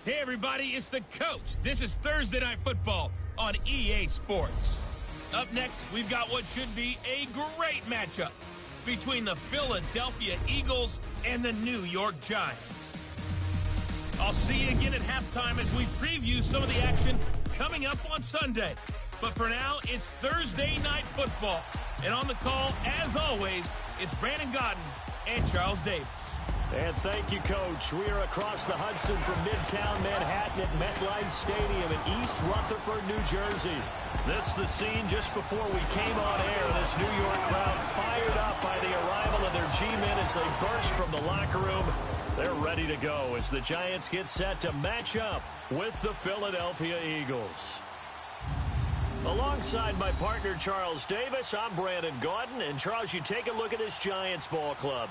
Hey everybody, it's the coach. This is Thursday Night Football on EA Sports. Up next, we've got what should be a great matchup between the Philadelphia Eagles and the New York Giants. I'll see you again at halftime as we preview some of the action coming up on Sunday. But for now, it's Thursday Night Football. And on the call, as always, it's Brandon Godden and Charles Davis. And thank you, Coach. We are across the Hudson from Midtown Manhattan at MetLife Stadium in East Rutherford, New Jersey. This is the scene just before we came on air. This New York crowd fired up by the arrival of their G-men as they burst from the locker room. They're ready to go as the Giants get set to match up with the Philadelphia Eagles. Alongside my partner, Charles Davis, I'm Brandon Gaudin. And, Charles, you take a look at this Giants ball club.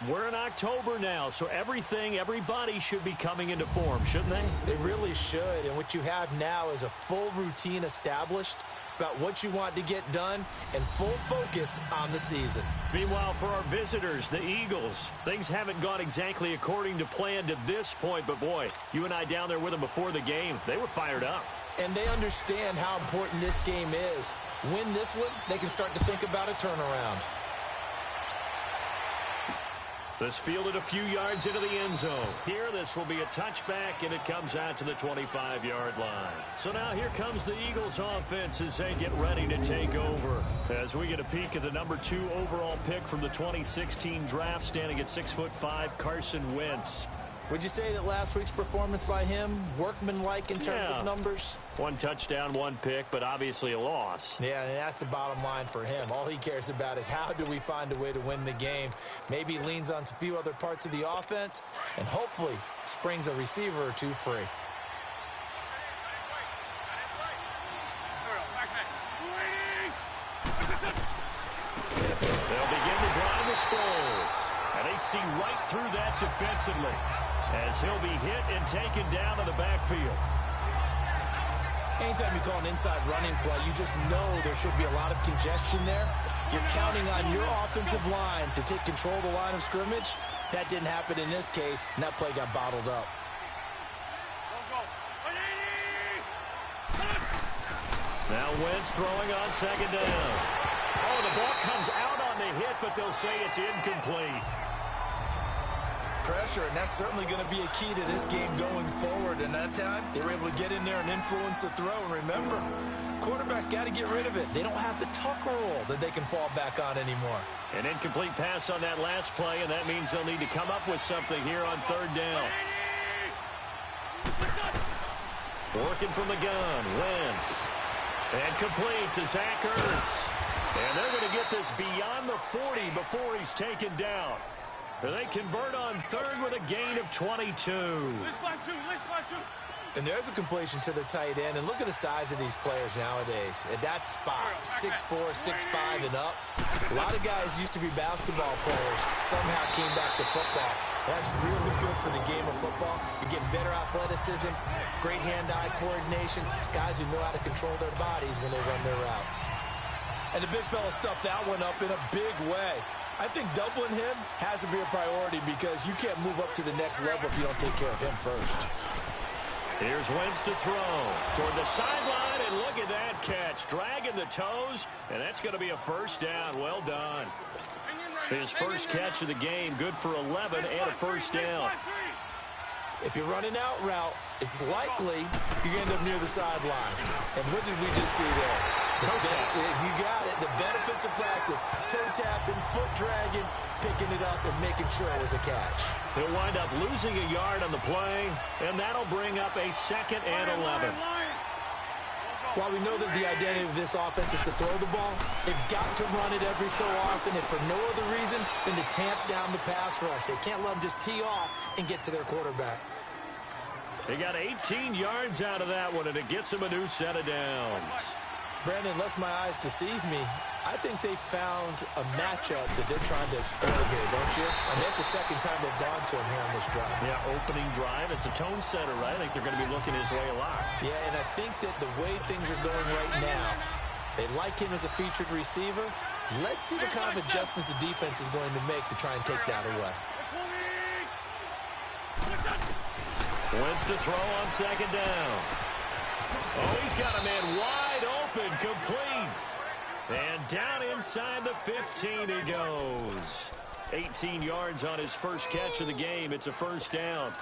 We're in October now, so everybody should be coming into form, shouldn't they? They really should, and what you have now is a full routine established about what you want to get done and full focus on the season. Meanwhile, for our visitors, the Eagles, things haven't gone exactly according to plan to this point, but boy, you and I down there with them before the game, they were fired up. And they understand how important this game is. Win this one, they can start to think about a turnaround. This fielded a few yards into the end zone. Here, this will be a touchback, and it comes out to the 25-yard line. So now here comes the Eagles offense as they get ready to take over. As we get a peek at the number 2 overall pick from the 2016 draft, standing at 6'5", Carson Wentz. Would you say that last week's performance by him, workmanlike in terms of numbers? 1 touchdown, 1 pick, but obviously a loss. Yeah, and that's the bottom line for him. All he cares about is how do we find a way to win the game. Maybe leans on a few other parts of the offense, and hopefully springs a receiver or two free. They'll begin to drive the Sproles, and they see right through that defensively, as he'll be hit and taken down in the backfield. Anytime you call an inside running play, you just know there should be a lot of congestion there. You're counting on your offensive line to take control of the line of scrimmage. That didn't happen in this case, and that play got bottled up. Now Wentz throwing on second down. Oh, the ball comes out on the hit, but they'll say it's incomplete. Pressure, and that's certainly going to be a key to this game going forward. And that time, they were able to get in there and influence the throw. And remember, quarterbacks got to get rid of it. They don't have the tuck rule that they can fall back on anymore. An incomplete pass on that last play, and that means they'll need to come up with something here on third down. Working from the gun, Wentz. And complete to Zach Ertz. And they're going to get this beyond the 40 before he's taken down. They convert on third with a gain of 22. And there's a completion to the tight end. And look at the size of these players nowadays. At that spot, 6'4", 6'5", and up. A lot of guys used to be basketball players, somehow came back to football. That's really good for the game of football. You're getting better athleticism, great hand-eye coordination, guys who know how to control their bodies when they run their routes. And the big fella stuffed that one up in a big way. I think doubling him has to be a priority because you can't move up to the next level if you don't take care of him first. Here's Wentz to throw toward the sideline, and look at that catch. Dragging the toes, and that's going to be a first down. Well done. His first catch of the game, good for 11 and a first down. If you're running out route, it's likely you're going to end up near the sideline. And what did we just see there? You got it. The benefits of practice. Toe tapping, foot dragging, picking it up, and making sure it was a catch. He'll wind up losing a yard on the play, and that'll bring up a 2nd and 11. While we know that the identity of this offense is to throw the ball, they've got to run it every so often, and for no other reason than to tamp down the pass rush. They can't let them just tee off and get to their quarterback. They got 18 yards out of that one, and it gets them a new set of downs. Brandon, unless my eyes deceive me, I think they found a matchup that they're trying to exploit here, don't you? I mean, that's the second time they've gone to him here on this drive. Yeah, opening drive. It's a tone setter, right? I think they're going to be looking his way a lot. Yeah, and I think that the way things are going right now, they like him as a featured receiver. Let's see what kind of adjustments the defense is going to make to try and take that away. Wins to throw on second down. Oh, he's got a man wide open, complete. And down inside the 15 he goes. 18 yards on his first catch of the game. It's a first down.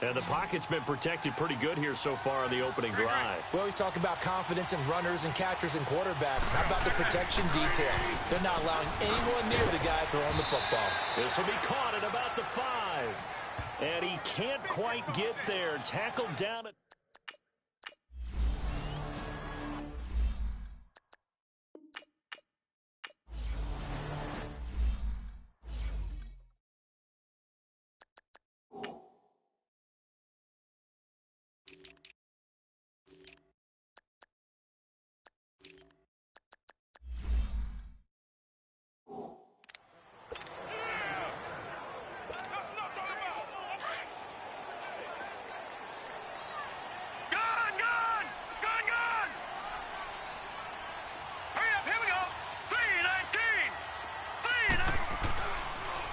And the pocket's been protected pretty good here so far on the opening drive. We always talk about confidence in runners and catchers and quarterbacks. How about the protection detail? They're not allowing anyone near the guy throwing the football. This will be caught at about the 5. And he can't quite get there. Tackled down at...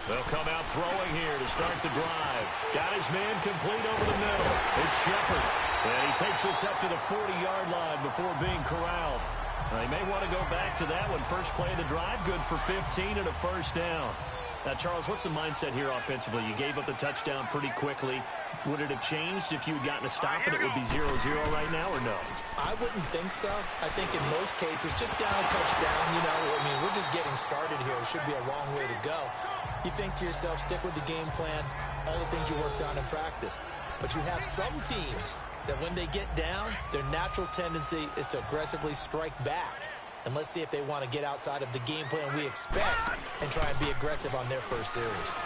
They'll come out throwing here to start the drive. Got his man complete over the middle. It's Shepard. And he takes this up to the 40-yard line before being corralled. They may want to go back to that one. First play of the drive, good for 15 and a first down. Now, Charles, what's the mindset here offensively? You gave up the touchdown pretty quickly. Would it have changed if you had gotten a stop and it would be 0-0 right now, or no? I wouldn't think so. I think in most cases, just down a touchdown, you know, I mean, we're just getting started here. It should be a long way to go. You think to yourself, stick with the game plan, all the things you worked on in practice. But you have some teams that when they get down, their natural tendency is to aggressively strike back. And let's see if they want to get outside of the game plan we expect and try and be aggressive on their first series.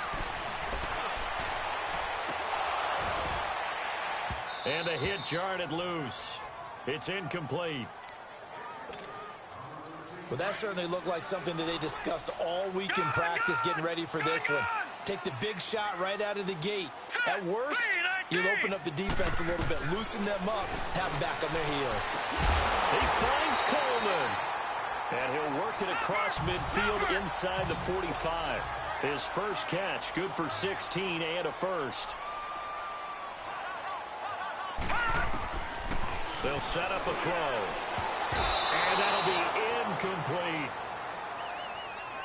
And a hit jarred it loose. It's incomplete. Well, that certainly looked like something that they discussed all week in practice getting ready for this one. Take the big shot right out of the gate. At worst, you'll open up the defense a little bit, loosen them up, have them back on their heels. He finds Coleman. And he'll work it across midfield inside the 45. His first catch, good for 16 and a first. They'll set up a throw. And that'll be incomplete.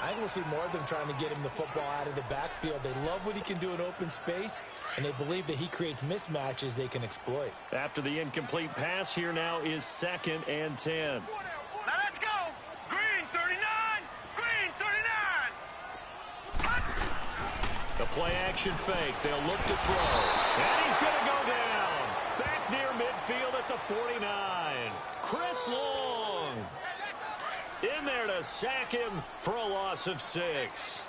I think we'll see more of them trying to get him the football out of the backfield. They love what he can do in open space, and they believe that he creates mismatches they can exploit. After the incomplete pass, here now is 2nd and 10. Now let's go. Green 39. Green 39. The play action fake. They'll look to throw. And he's going to go down. Back near midfield at the 49. Chris Long in there to sack him for a loss of 6.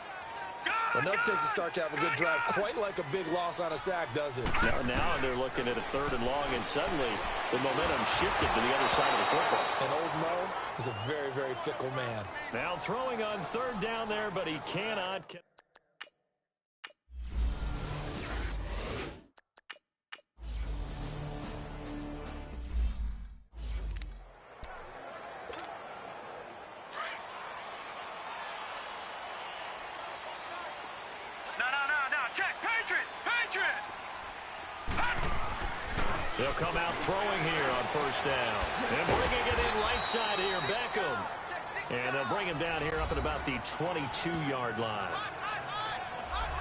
Enough takes a start to have a good drive, quite like a big loss on a sack, does it? Now they're looking at a 3rd and long, and suddenly the momentum shifted to the other side of the football. And old Mo is a very, very fickle man. Now throwing on 3rd down there, but he cannot. They'll come out throwing here on 1st down. And bringing it in right side here, Beckham. And they'll bring him down here up at about the 22-yard line.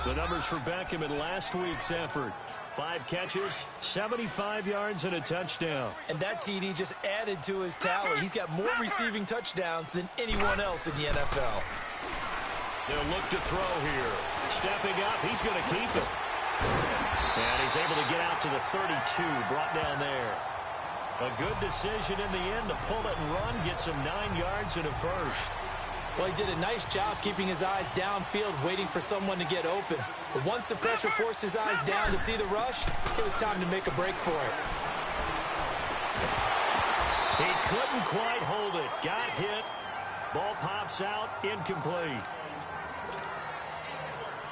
The numbers for Beckham in last week's effort. 5 catches, 75 yards, and a touchdown. And that TD just added to his tally. He's got more receiving touchdowns than anyone else in the NFL. They'll look to throw here. Stepping up, he's going to keep it. And he's able to get out to the 32, brought down there. A good decision in the end to pull it and run, get some 9 yards and a first. Well, he did a nice job keeping his eyes downfield, waiting for someone to get open. But once the pressure forced his eyes down to see the rush, it was time to make a break for it. He couldn't quite hold it. Got hit. Ball pops out, incomplete.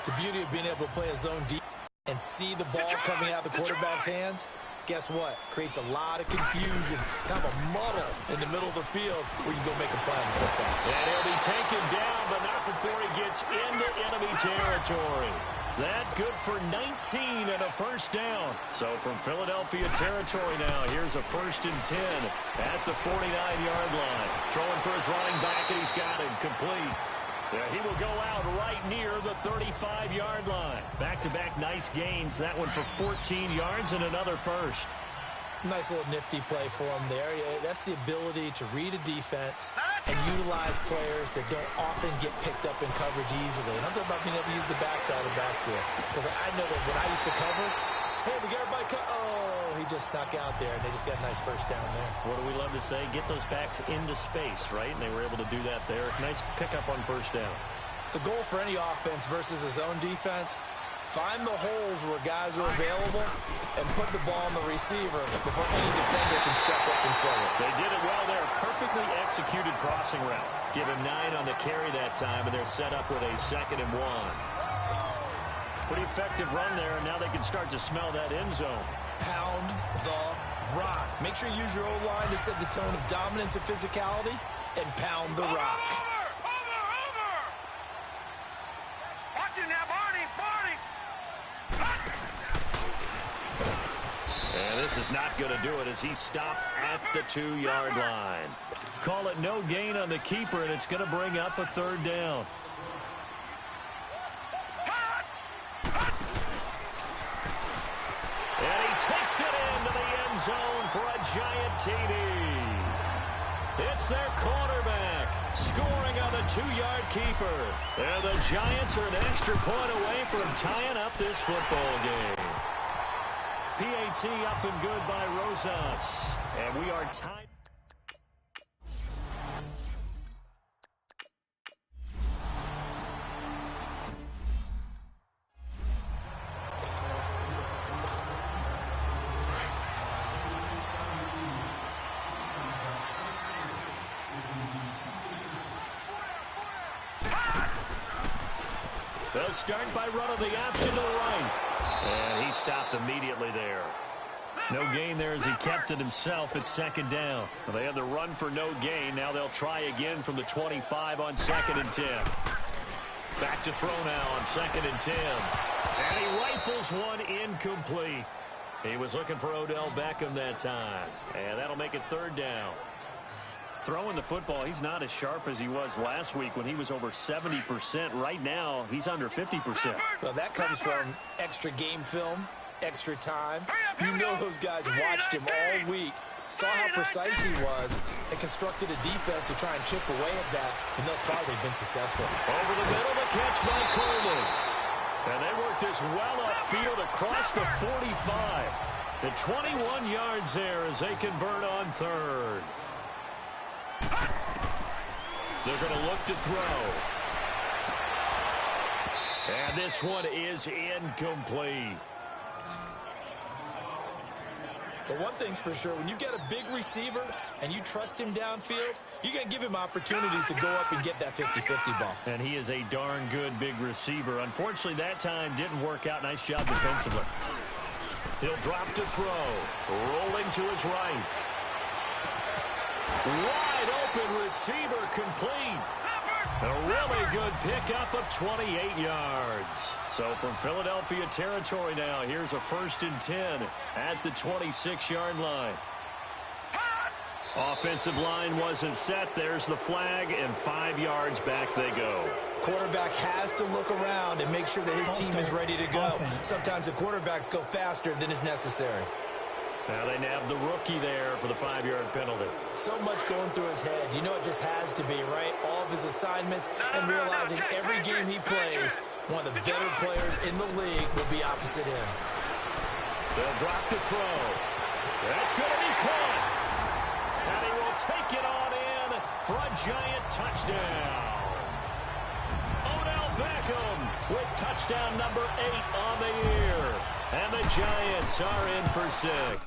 The beauty of being able to play a zone deep and see the ball coming out of the quarterback's hands, guess what? Creates a lot of confusion, kind of a muddle in the middle of the field where you can go make a play on the football. And he'll be taken down, but not before he gets into enemy territory. That good for 19 and a first down. So from Philadelphia territory now, here's a 1st and 10 at the 49-yard line. Throwing for his running back, and he's got it complete. Yeah, he will go out right near the 35-yard line. Back-to-back nice gains. That one for 14 yards and another first. Nice little nifty play for him there. Yeah, that's the ability to read a defense and utilize players that don't often get picked up in coverage easily. And I'm talking about being able to use the backside of the backfield. Because I know that when I used to cover, hey, we got everybody oh, he just snuck out there, and they just got a nice first down there. What do we love to say? Get those backs into space, right? And they were able to do that there. Nice pickup on first down. The goal for any offense versus his own defense, find the holes where guys are available and put the ball on the receiver before any defender can step up and fill it. They did it well there. Perfectly executed crossing route. Give him 9 on the carry that time, and they're set up with a 2nd and 1. Pretty effective run there, and now they can start to smell that end zone. Pound the rock. Make sure you use your O-line to set the tone of dominance and physicality, and pound the rock. Over! Watch it now, Barney! And this is not going to do it as he stopped at the 2-yard line. Call it no gain on the keeper, and it's going to bring up a 3rd down. And he takes it into the end zone for a giant TD. It's their quarterback scoring on the 2-yard keeper. And the Giants are an extra point away from tying up this football game. PAT up and good by Rosas. And we are tied. They'll start by running the option to the right. And he stopped immediately there. No gain there as he kept it himself. It's 2nd down. Well, they had the run for no gain. Now they'll try again from the 25 on 2nd and 10. Back to throw now on 2nd and 10. And he rifles one incomplete. He was looking for Odell Beckham that time. And that'll make it 3rd down. Throwing the football, he's not as sharp as he was last week when he was over 70%. Right now, he's under 50%. Well, that comes from extra game film, extra time. You know those guys watched him all week, saw how precise he was, and constructed a defense to try and chip away at that, and thus far they've been successful. Over the middle, the catch by Coleman. And they work this well upfield across the 45. The 21 yards there as they convert on 3rd. They're going to look to throw. And this one is incomplete. But one thing's for sure, when you get a big receiver and you trust him downfield, you're going to give him opportunities to go up and get that 50-50 ball. And he is a darn good big receiver. Unfortunately, that time didn't work out. Nice job defensively. He'll drop to throw. Rolling to his right. Wide open receiver complete. A really good pickup of 28 yards. So from Philadelphia territory now, here's a 1st and 10 at the 26-yard line. Offensive line wasn't set. There's the flag, and 5 yards back they go. Quarterback has to look around and make sure that his team is ready to go. Sometimes the quarterbacks go faster than is necessary. Now they nabbed the rookie there for the 5-yard penalty. So much going through his head. You know it just has to be, right? All of his assignments and realizing every game he plays, one of the better players in the league will be opposite him. They'll drop to throw. That's going to be caught. And he will take it on in for a giant touchdown. Odell Beckham with touchdown number 8 on the year. And the Giants are in for 6.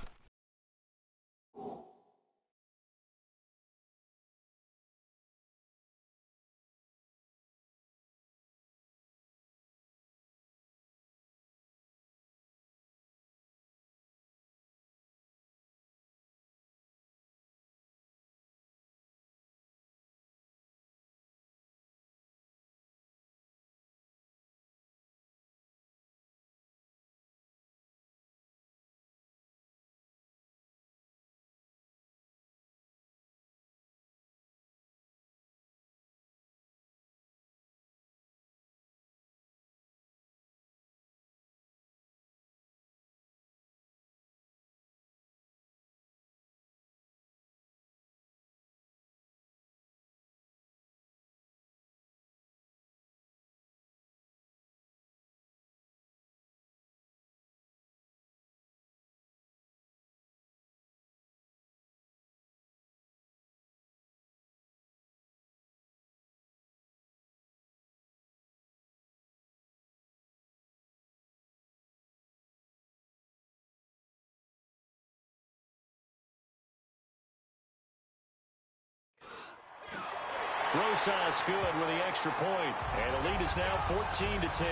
Rosas good with the extra point, and the lead is now 14-10.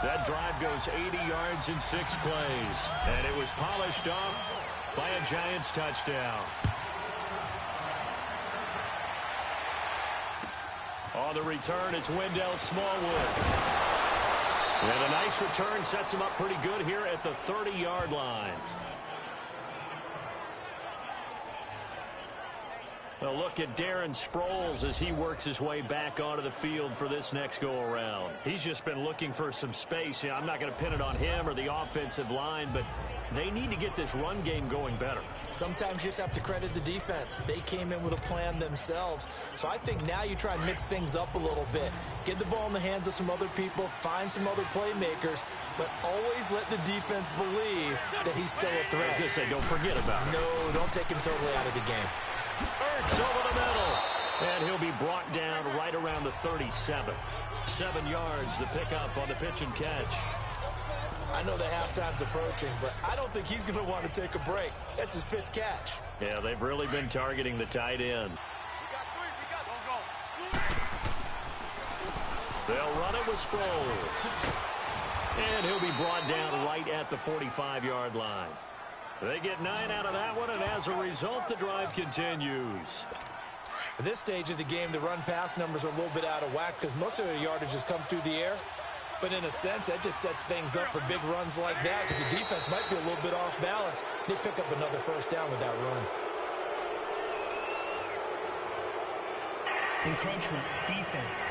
That drive goes 80 yards in 6 plays, and it was polished off by a Giants touchdown. On the return, it's Wendell Smallwood. And a nice return sets him up pretty good here at the 30-yard line. A look at Darren Sproles as he works his way back onto the field for this next go-around. He's just been looking for some space. I'm not going to pin it on him or the offensive line, but they need to get this run game going better. Sometimes you just have to credit the defense. They came in with a plan themselves. So I think now you try and mix things up a little bit. Get the ball in the hands of some other people, find some other playmakers, but always let the defense believe that he's still a threat. I was going to say, don't forget about it. No, don't take him totally out of the game. Ertz over the middle. And he'll be brought down right around the 37. 7 yards, the pickup on the pitch and catch. I know the halftime's approaching, but I don't think he's going to want to take a break. That's his 5th catch. Yeah, they've really been targeting the tight end. They'll run it with Sproles. And he'll be brought down right at the 45-yard line. They get 9 out of that one, and as a result, the drive continues. At this stage of the game, the run-pass numbers are a little bit out of whack because most of their yardage has come through the air. But in a sense, that just sets things up for big runs like that because the defense might be a little bit off balance. They pick up another first down with that run. Encroachment, defense.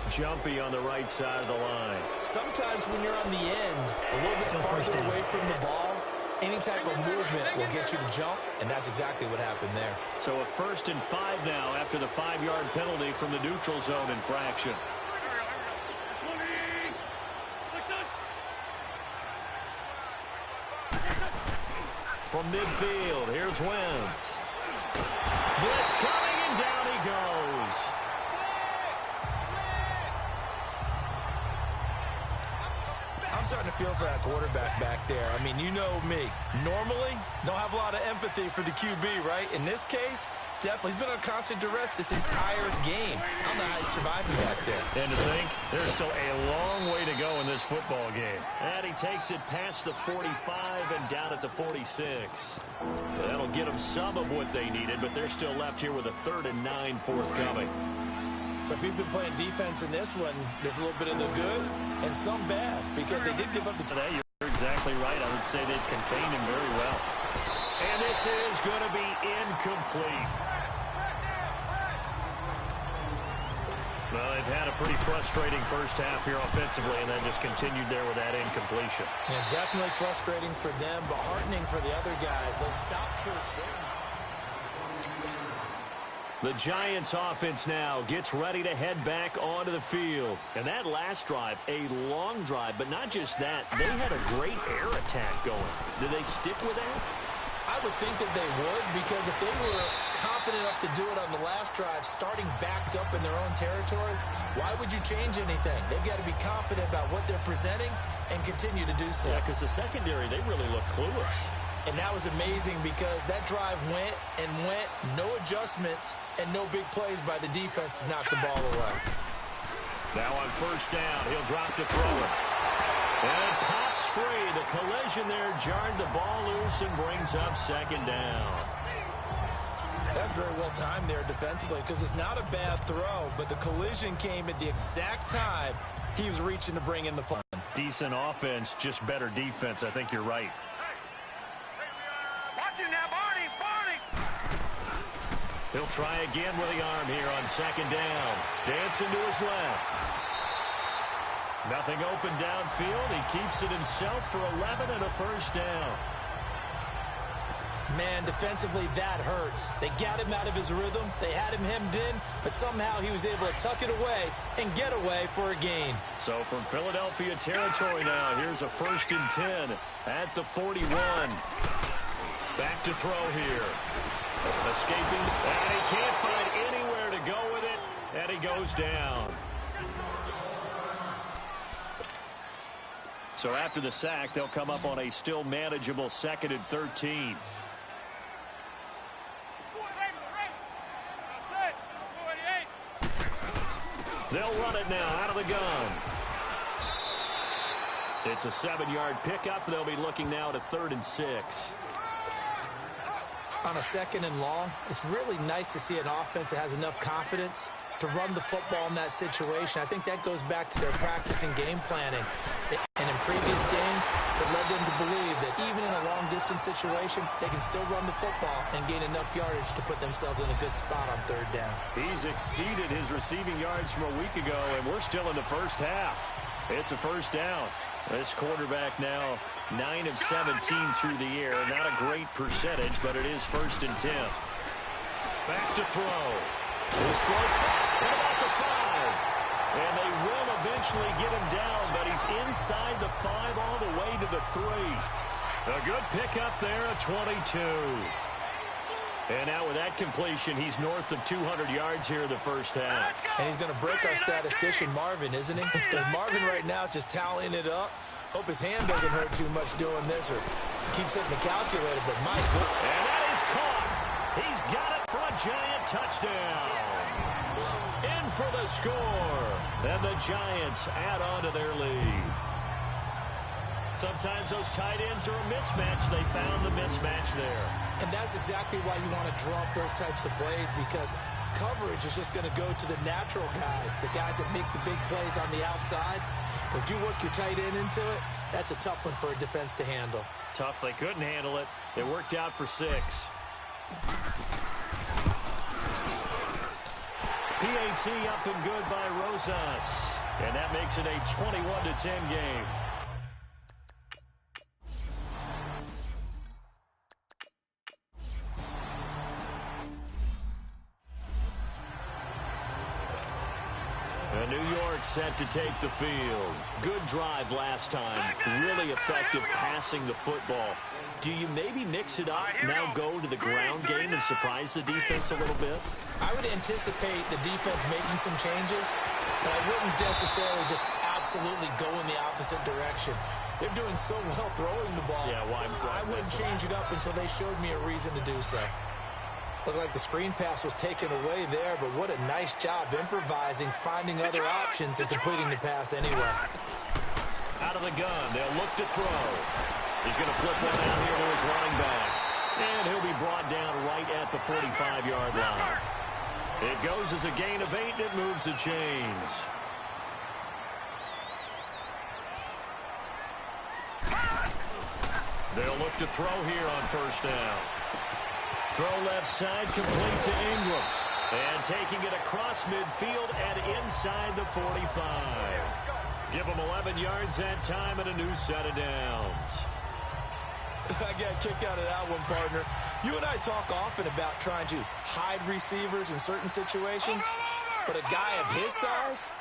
Jumpy on the right side of the line. Sometimes when you're on the end, a little bit farther away from the ball, any type of movement will get you to jump, and that's exactly what happened there. So a 1st and 5 now after the 5-yard penalty from the neutral zone infraction. From midfield, here's Wentz. Blitz coming, and down he goes. I'm starting to feel for that quarterback back there. I mean, you know me. Normally, don't have a lot of empathy for the QB, right? In this case, definitely. He's been on constant duress this entire game. I don't know how he's surviving back there. And to think, there's still a long way to go in this football game. And he takes it past the 45 and down at the 46. That'll get them some of what they needed, but they're still left here with a 3rd and 9 forthcoming. So if you've been playing defense in this one, there's a little bit of the good and some bad because they did give up the today. You're exactly right. I would say they've contained him very well. And this is going to be incomplete. Well, they've had a pretty frustrating first half here offensively, and then just continued there with that incompletion. Yeah, definitely frustrating for them, but heartening for the other guys. Those stop troops there. The Giants offense now gets ready to head back onto the field. And that last drive, a long drive, but not just that. They had a great air attack going. Do they stick with that? I would think that they would because if they were confident enough to do it on the last drive, starting backed up in their own territory, why would you change anything? They've got to be confident about what they're presenting and continue to do so. Yeah, because the secondary, they really look clueless. And that was amazing because that drive went and went, no adjustments, and no big plays by the defense to knock the ball away. Now on first down, he'll drop to throw it. And it pops free. The collision there jarred the ball loose and brings up 2nd down. That's very well timed there defensively because it's not a bad throw, but the collision came at the exact time he was reaching to bring in the fun. Decent offense, just better defense. I think you're right. He'll try again with the arm here on 2nd down. Dancing to his left. Nothing open downfield. He keeps it himself for 11 and a first down. Man, defensively, that hurts. They got him out of his rhythm. They had him hemmed in, but somehow he was able to tuck it away and get away for a gain. So from Philadelphia territory now, here's a 1st and 10 at the 41. Back to throw here. Escaping, and he can't find anywhere to go with it, and he goes down. So after the sack, they'll come up on a still manageable 2nd and 13. They'll run it now out of the gun. It's a 7-yard pickup. They'll be looking now to 3rd and 6. On a 2nd and long, it's really nice to see an offense that has enough confidence to run the football in that situation. I think that goes back to their practice and game planning. And in previous games, it led them to believe that even in a long-distance situation, they can still run the football and gain enough yardage to put themselves in a good spot on 3rd down. He's exceeded his receiving yards from a week ago, and we're still in the first half. It's a 1st down. This quarterback now 9 of 17 through the air. Not a great percentage, but it is 1st and 10. Back to throw. His throw at about the 5. And they will eventually get him down, but he's inside the 5 all the way to the 3. A good pickup there, a 22. And now with that completion, he's north of 200 yards here in the first half. And he's going to break our statistician, Marvin, isn't he? Marvin right now is just tallying it up. Hope his hand doesn't hurt too much doing this or keeps hitting the calculator, but my good. And that is caught. He's got it for a giant touchdown. In for the score. And the Giants add on to their lead. Sometimes those tight ends are a mismatch. They found the mismatch there. And that's exactly why you want to draw up those types of plays, because coverage is just going to go to the natural guys, the guys that make the big plays on the outside. But if you work your tight end into it, that's a tough one for a defense to handle. Tough. They couldn't handle it. It worked out for 6. PAT up and good by Rosas. And that makes it a 21-10 game. New York set to take the field. Good drive last time. Really effective passing the football. Do you maybe mix it up, now go to the ground game and surprise the defense a little bit? I would anticipate the defense making some changes, but I wouldn't necessarily just absolutely go in the opposite direction. They're doing so well throwing the ball. Yeah, I wouldn't change it up until they showed me a reason to do so. Looked like the screen pass was taken away there, but what a nice job improvising, finding other options, and completing the pass anyway. Out of the gun, they'll look to throw. He's going to flip one out here to his running back. And he'll be brought down right at the 45-yard line. It goes as a gain of 8, and it moves the chains. They'll look to throw here on 1st down. Throw left side, complete to Ingram. And taking it across midfield and inside the 45. Give him 11 yards that time and a new set of downs. I got a kick out of that one, partner. You and I talk often about trying to hide receivers in certain situations, but a guy of his size,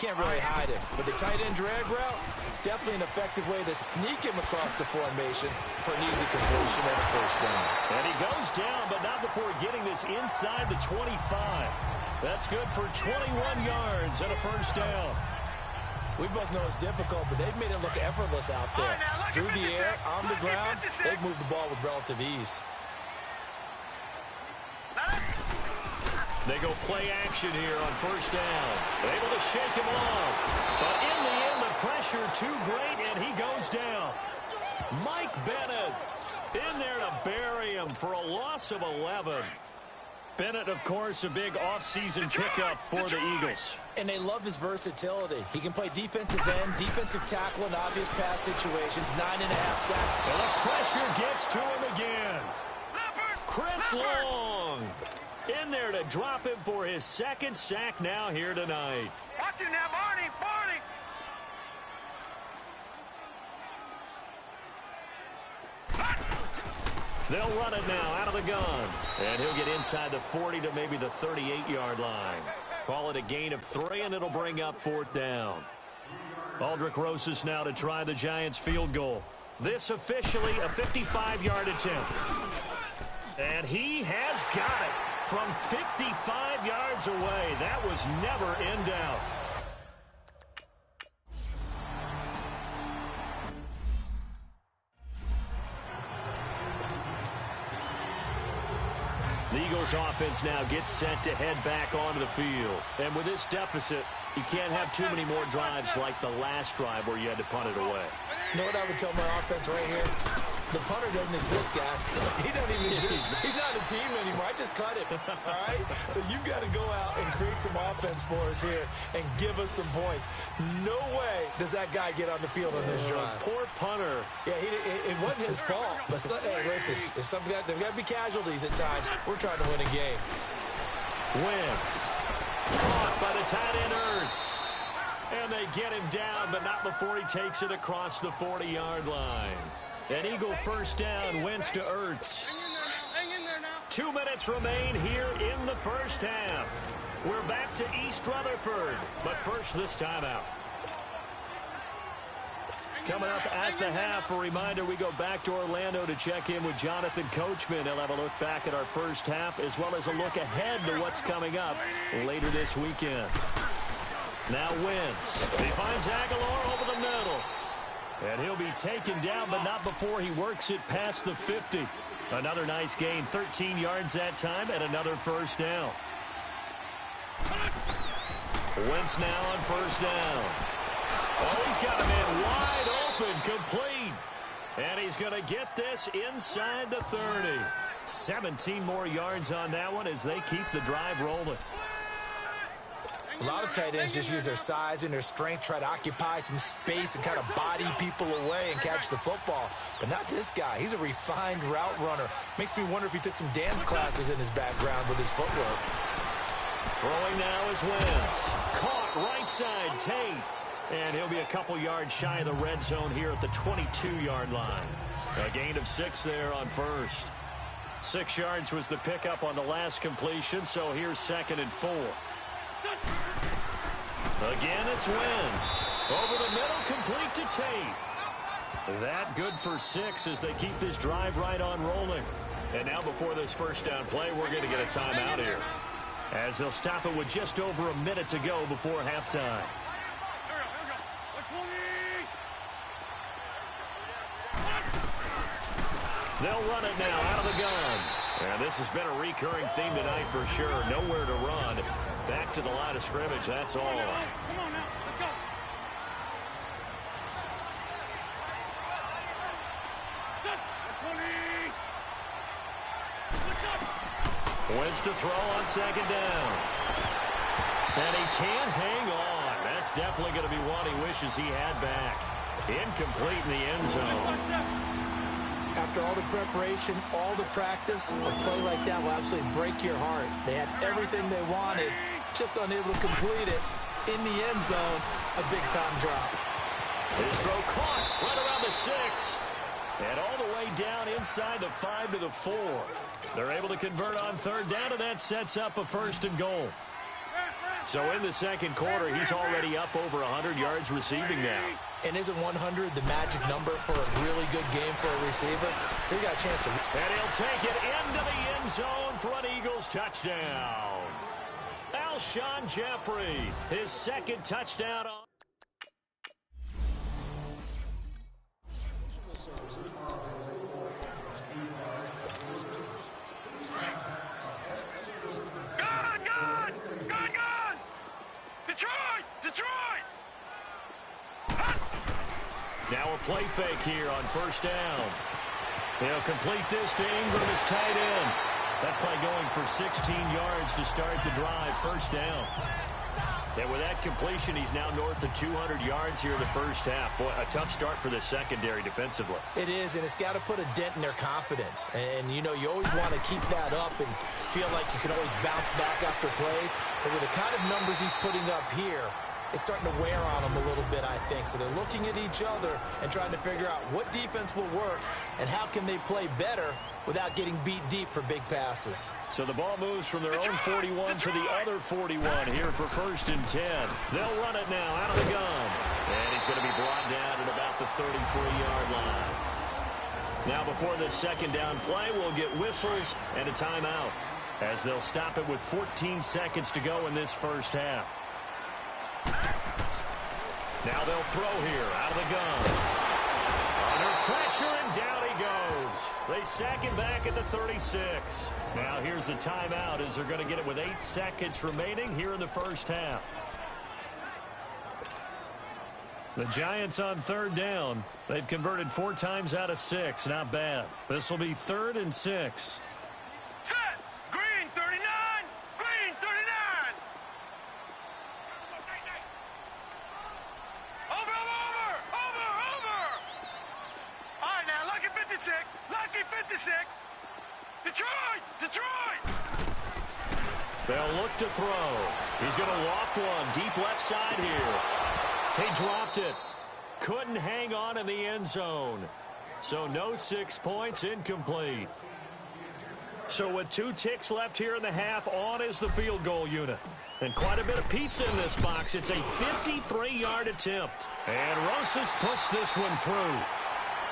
can't really hide him. But the tight end drag route, definitely an effective way to sneak him across the formation for an easy completion and a 1st down. And he goes down, but not before getting this inside the 25. That's good for 21 yards and a 1st down. We both know it's difficult, but they've made it look effortless out there. Through the air, on the ground, they've moved the ball with relative ease. They go play action here on 1st down. Able to shake him off. But in the end, the pressure too great, and he goes down. Mike Bennett in there to bury him for a loss of 11. Bennett, of course, a big offseason pickup for the Eagles. And they love his versatility. He can play defensive end, defensive tackle in obvious pass situations, 9.5 sacks. And the pressure gets to him again. Chris Long in there to drop him for his 2nd sack now here tonight. Watch it now, Barney, Barney. They'll run it now out of the gun. And he'll get inside the 40 to maybe the 38-yard line. Call it a gain of 3, and it'll bring up 4th down. Aldrich Rosas now to try the Giants' field goal. This officially a 55-yard attempt. And he has got it from 55 yards away. That was never in doubt. Eagles offense now gets set to head back onto the field. And with this deficit, you can't have too many more drives like the last drive where you had to punt it away. You know what I would tell my offense right here? The punter doesn't exist, guys. He doesn't even exist. He's not a team anymore. I just cut him, all right? So you've got to go out and create some offense for us here and give us some points. No way does that guy get on the field on this drive. Poor punter. Yeah, it wasn't his fault. But, hey, listen, there's got to be casualties at times. We're trying to win a game. Wentz. Caught by the tight end, Ertz. And they get him down, but not before he takes it across the 40-yard line. An Eagle first down, Wentz to Ertz. 2 minutes remain here in the first half. We're back to East Rutherford, but first this timeout. Coming up at the half, a reminder we go back to Orlando to check in with Jonathan Coachman. He'll have a look back at our first half as well as a look ahead to what's coming up later this weekend. Now Wentz. He finds Aguilar over the middle. And he'll be taken down, but not before he works it past the 50. Another nice gain, 13 yards that time, and another first down. Wentz now on first down. Oh, he's got him in wide open, complete. And he's going to get this inside the 30. 17 more yards on that one as they keep the drive rolling. A lot of tight ends just use their size and their strength, try to occupy some space and kind of body people away and catch the football. But not this guy. He's a refined route runner. Makes me wonder if he took some dance classes in his background with his footwork. Throwing now is Wentz. Caught right side, Tate. And he'll be a couple yards shy of the red zone here at the 22-yard line. A gain of 6 there on first. 6 yards was the pickup on the last completion, so here's 2nd and 4. Again, it's Wentz. Over the middle, complete to Tate. That good for 6 as they keep this drive right on rolling. And now before this first down play, we're going to get a timeout here, as they'll stop it with just over a minute to go before halftime. They'll run it now out of the gun. And this has been a recurring theme tonight for sure. Nowhere to run. Back to the line of scrimmage, that's all. Come on now, let's go. Wentz to throw on 2nd down. And he can't hang on. That's definitely going to be one he wishes he had back. Incomplete in the end zone. After all the preparation, all the practice, a play like that will absolutely break your heart. They had everything they wanted, just unable to complete it. In the end zone, a big-time drop. His throw caught right around the 6. And all the way down inside the 5 to the 4. They're able to convert on 3rd down, and that sets up a 1st and goal. So in the second quarter, he's already up over 100 yards receiving now. And isn't 100 the magic number for a really good game for a receiver? So he got a chance to... And he'll take it into the end zone for an Eagles touchdown. Alshon Jeffrey, his 2nd touchdown on... Now a play fake here on 1st down. He'll complete this to Ingram as tight end. That play going for 16 yards to start the drive, 1st down. And with that completion, he's now north of 200 yards here in the first half. Boy, a tough start for the secondary defensively. It is, and it's got to put a dent in their confidence. And, you know, you always want to keep that up and feel like you can always bounce back after plays. But with the kind of numbers he's putting up here, it's starting to wear on them a little bit, I think. So they're looking at each other and trying to figure out what defense will work and how can they play better without getting beat deep for big passes. So the ball moves from their own 41 to the other 41 here for 1st and 10. They'll run it now out of the gun. And he's going to be brought down at about the 33-yard line. Now before this 2nd down play, we'll get whistles and a timeout, as they'll stop it with 14 seconds to go in this first half. Now they'll throw here out of the gun. Under Pressure, and down he goes. They sack him back at the 36. Now here's a timeout as they're going to get it with 8 seconds remaining here in the first half. The Giants on third down. They've converted 4 times out of 6. Not bad. This will be 3rd and 6. Set. Green 39. Green 39. Over. All right, now, lucky 56. Lucky 56. Detroit. They'll look to throw. He's going to loft one deep left side here. He dropped it. Couldn't hang on in the end zone. So no 6 points, incomplete. So with 2 ticks left here in the half, on is the field goal unit. And quite a bit of pizza in this box. It's a 53-yard attempt. And Rosas puts this one through.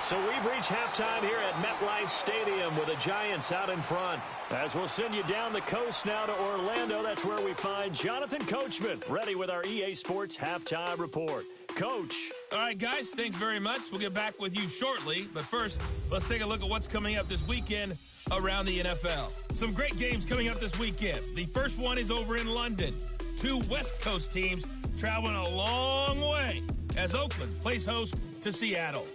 So we've reached halftime here at MetLife Stadium with the Giants out in front. As we'll send you down the coast now to Orlando, that's where we find Jonathan Coachman, ready with our EA Sports Halftime Report. Coach. All right, guys, thanks very much. We'll get back with you shortly. But first, let's take a look at what's coming up this weekend around the NFL. Some great games coming up this weekend. The first one is over in London. 2 West Coast teams traveling a long way as Oakland plays host to Seattle.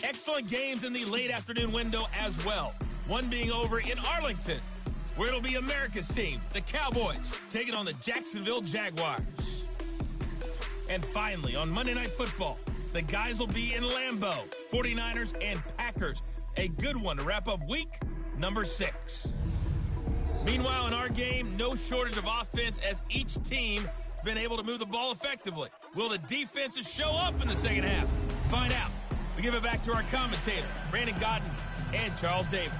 Excellent games in the late afternoon window as well. One being over in Arlington, where it'll be America's team, the Cowboys, taking on the Jacksonville Jaguars. And finally, on Monday Night Football, the guys will be in Lambeau, 49ers and Packers. A good one to wrap up week number 6. Meanwhile, in our game, no shortage of offense as each team been able to move the ball effectively. Will the defenses show up in the second half? Find out. We give it back to our commentator, Brandon Godden and Charles Davis.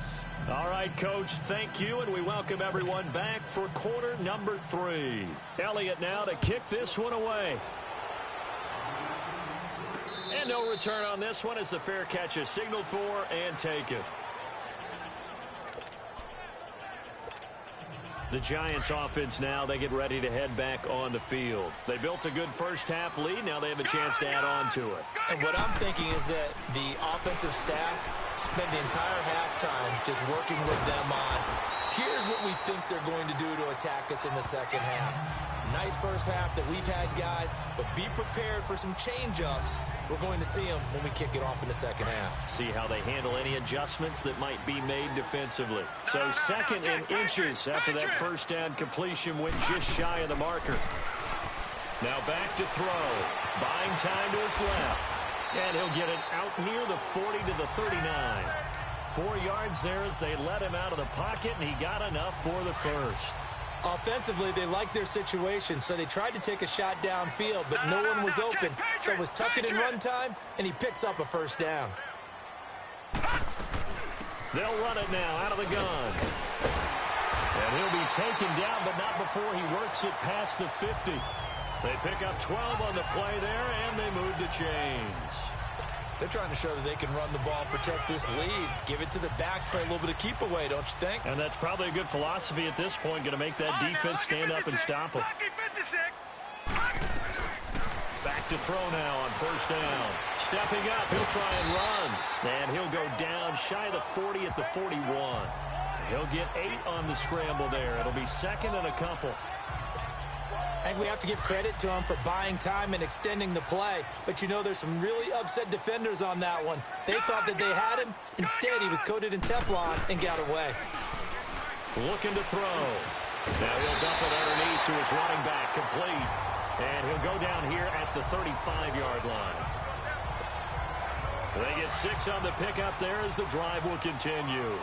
All right, Coach, thank you, and we welcome everyone back for quarter number 3. Elliott now to kick this one away. And no return on this one as the fair catch is signaled for and taken. The Giants offense now, they get ready to head back on the field. They built a good first half lead. Now they have a chance to add on to it. And what I'm thinking is that the offensive staff spent the entire halftime just working with them on, here's what we think they're going to do to attack us in the second half. Nice first half that we've had, guys, but be prepared for some change-ups. We're going to see them when we kick it off in the second half. See how they handle any adjustments that might be made defensively. So 2nd and inches after that first down completion went just shy of the marker. Now back to throw. Buying time to his left. And he'll get it out near the 40 to the 39. 4 yards there as they let him out of the pocket, and he got enough for the first. Offensively, they liked their situation, so they tried to take a shot downfield, but no one was open. So it was tuck it in run time, and he picks up a first down. They'll run it now out of the gun. And he'll be taken down, but not before he works it past the 50. They pick up 12 on the play there, and they move the chains. They're trying to show that they can run the ball, protect this lead. Give it to the backs, play a little bit of keep away, don't you think? And that's probably a good philosophy at this point, going to make that defense stand up and stop them. Back to throw now on first down. Stepping up, he'll try and run. And he'll go down shy of the 40 at the 41. He'll get 8 on the scramble there. It'll be 2nd and a couple. And we have to give credit to him for buying time and extending the play. But you know, there's some really upset defenders on that one. They thought that they had him. Instead, he was coated in Teflon and got away. Looking to throw. Now he'll dump it underneath to his running back, complete. And he'll go down here at the 35-yard line. They get 6 on the pickup there as the drive will continue.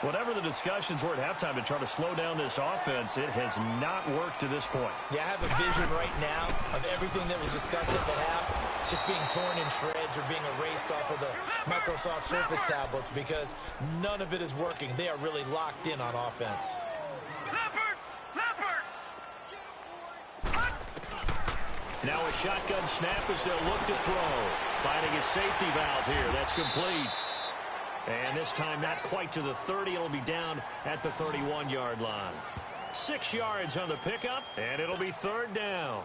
Whatever the discussions were at halftime to try to slow down this offense, it has not worked to this point. Yeah, I have a vision right now of everything that was discussed at the half just being torn in shreds or being erased off of the Microsoft Surface tablets because none of it is working. They are really locked in on offense. Now a shotgun snap as they'll look to throw. Finding a safety valve here. That's complete. And this time not quite to the 30. It'll be down at the 31-yard line. 6 yards on the pickup, and it'll be 3rd down.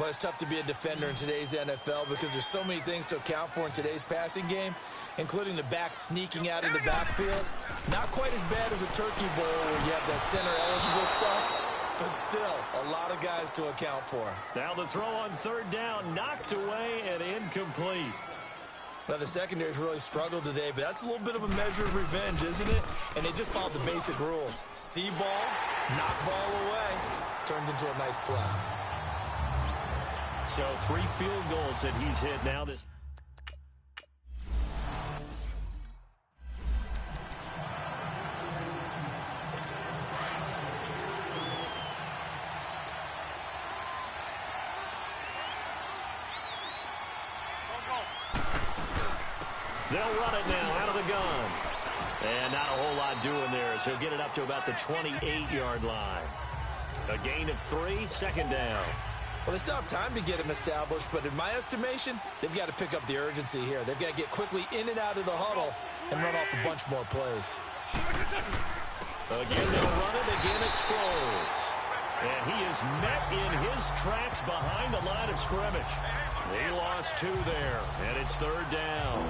Well, it's tough to be a defender in today's NFL because there's so many things to account for in today's passing game, including the back sneaking out of the backfield. Not quite as bad as a turkey bowl where you have that center-eligible stuff, but still a lot of guys to account for. Now the throw on third down, knocked away and incomplete. Well, the secondary's really struggled today, but that's a little bit of a measure of revenge, isn't it? And they just followed the basic rules. See ball, knock ball away. Turned into a nice play. So 3 field goals that he's hit now. This. They'll run it now out of the gun. And not a whole lot doing there, so he'll get it up to about the 28-yard line. A gain of 3, second down. Well, they still have time to get him established, but in my estimation, they've got to pick up the urgency here. They've got to get quickly in and out of the huddle and run off a bunch more plays. Again, they'll run it. Again, it scrolls. And he is met in his tracks behind the line of scrimmage. They lost 2 there, and it's third down.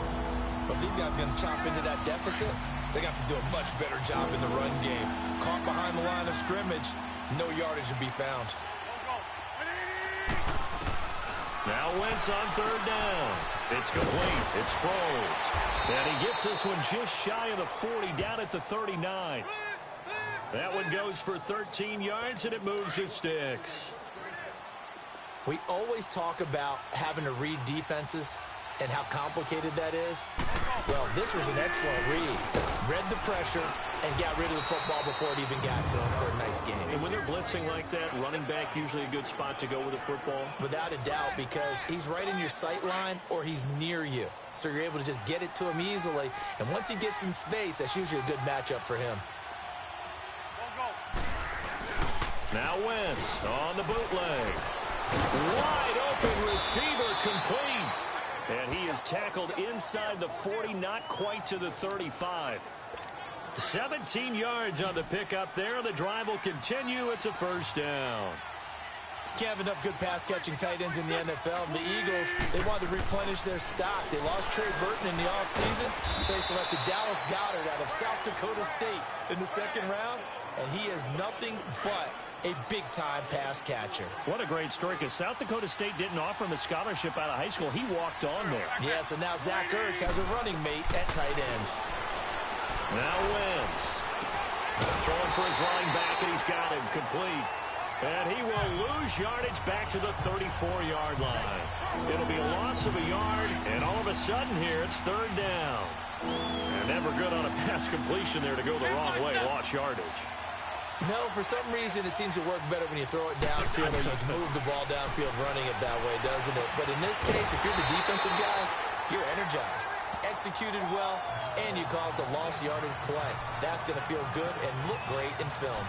But if these guys are going to chop into that deficit, they got to do a much better job in the run game. Caught behind the line of scrimmage, no yardage to be found. Now Wentz on third down. It's complete. It Sproles. And he gets this one just shy of the 40, down at the 39. That one goes for 13 yards, and it moves his sticks. We always talk about having to read defenses and how complicated that is. Well, this was an excellent read. Read the pressure and got rid of the football before it even got to him for a nice game. And when they're blitzing like that, running back usually a good spot to go with the football? Without a doubt, because he's right in your sight line or he's near you. So you're able to just get it to him easily. And once he gets in space, that's usually a good matchup for him. Now Wentz on the bootleg. Wide open receiver complete. And he is tackled inside the 40, not quite to the 35. 17 yards on the pickup there. The drive will continue. It's a first down. Can't have enough good pass-catching tight ends in the NFL. And the Eagles, they wanted to replenish their stock. They lost Trey Burton in the offseason, so they selected Dallas Goedert out of South Dakota State in the second round. And he is nothing but a big-time pass catcher. What a great story, because South Dakota State didn't offer him a scholarship out of high school. He walked on there. Yeah, so now Zach Ertz has a running mate at tight end. Now Wentz. Throwing for his running back, and he's got him complete. And he will lose yardage back to the 34-yard line. It'll be a loss of a yard, and all of a sudden here, it's third down. And never good on a pass completion there to go the wrong way. Lost yardage. No, for some reason, it seems to work better when you throw it downfield or you move the ball downfield running it that way, doesn't it? But in this case, if you're the defensive guys, you're energized, executed well, and you caused a lost yardage play. That's going to feel good and look great in film.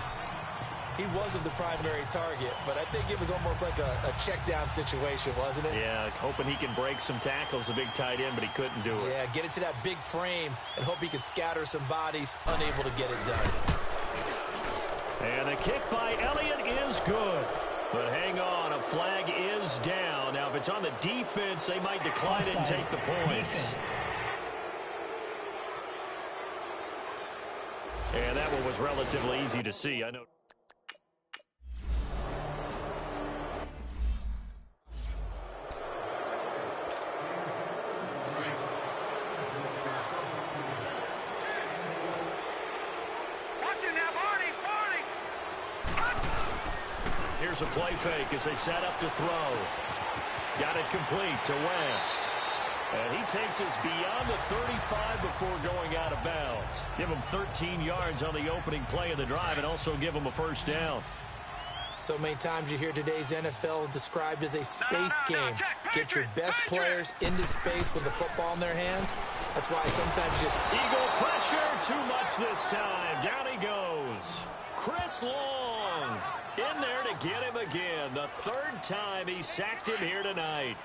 He wasn't the primary target, but I think it was almost like a check-down situation, wasn't it? Yeah, hoping he can break some tackles, a big tight end, but he couldn't do it. Yeah, get it to that big frame and hope he can scatter some bodies, unable to get it done. And the kick by Elliott is good. But hang on, a flag is down. Now, if it's on the defense, they might decline it and take the points. Defense. And that one was relatively easy to see. I know. Here's a play fake as they set up to throw. Got it complete to West. And he takes us beyond the 35 before going out of bounds. Give him 13 yards on the opening play of the drive and also give him a first down. So many times you hear today's NFL described as a space game. Get your best players into space with the football in their hands. That's why sometimes just... Eagle pressure, too much this time. Down he goes. Chris Long in there to get him again. The third time he sacked him here tonight.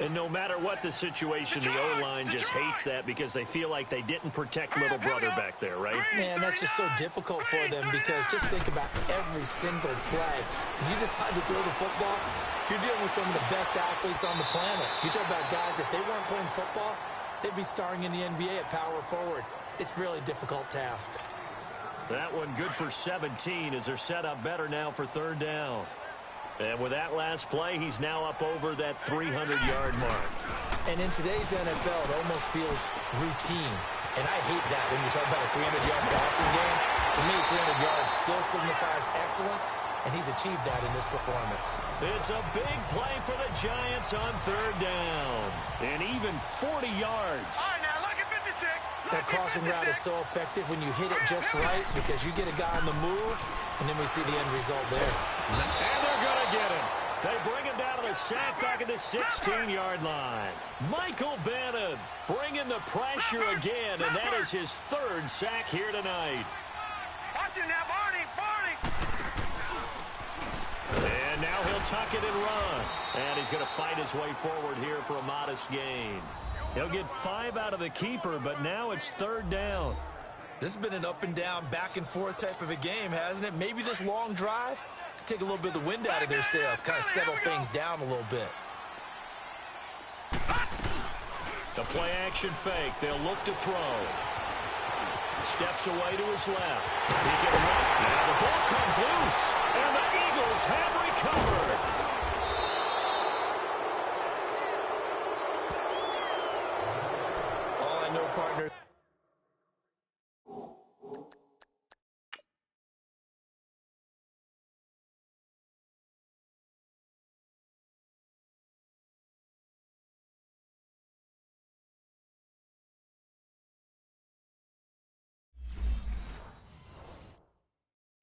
And no matter what the situation, the O-line just hates that because they feel like they didn't protect little brother back there, right? Man, that's just so difficult for them because just think about every single play. When you decide to throw the football, you're dealing with some of the best athletes on the planet. You talk about guys, if they weren't playing football, they'd be starring in the NBA at power forward. It's a really difficult task. That one good for 17 as they're set up better now for third down. And with that last play, he's now up over that 300-yard mark. And in today's NFL, it almost feels routine. And I hate that when you talk about a 300-yard passing game. To me, 300 yards still signifies excellence, and he's achieved that in this performance. It's a big play for the Giants on third down. And even 40 yards. All right, now look at 56. That crossing route is so effective when you hit it just right because you get a guy on the move, and then we see the end result there. And they're going to get him. They bring him down to the sack back at the 16-yard line. Michael Bannon bringing the pressure again, and that is his third sack here tonight. Watch him now, Barney. And now he'll tuck it and run. And he's going to fight his way forward here for a modest gain. He'll get 5 out of the keeper, but now it's third down. This has been an up and down, back and forth type of a game, hasn't it? Maybe this long drive take a little bit of the wind out of their sails, kind of settle things down a little bit. The play action fake. They'll look to throw. Steps away to his left. He can run. Now the ball comes loose. And the Eagles have recovered. All I know, partner.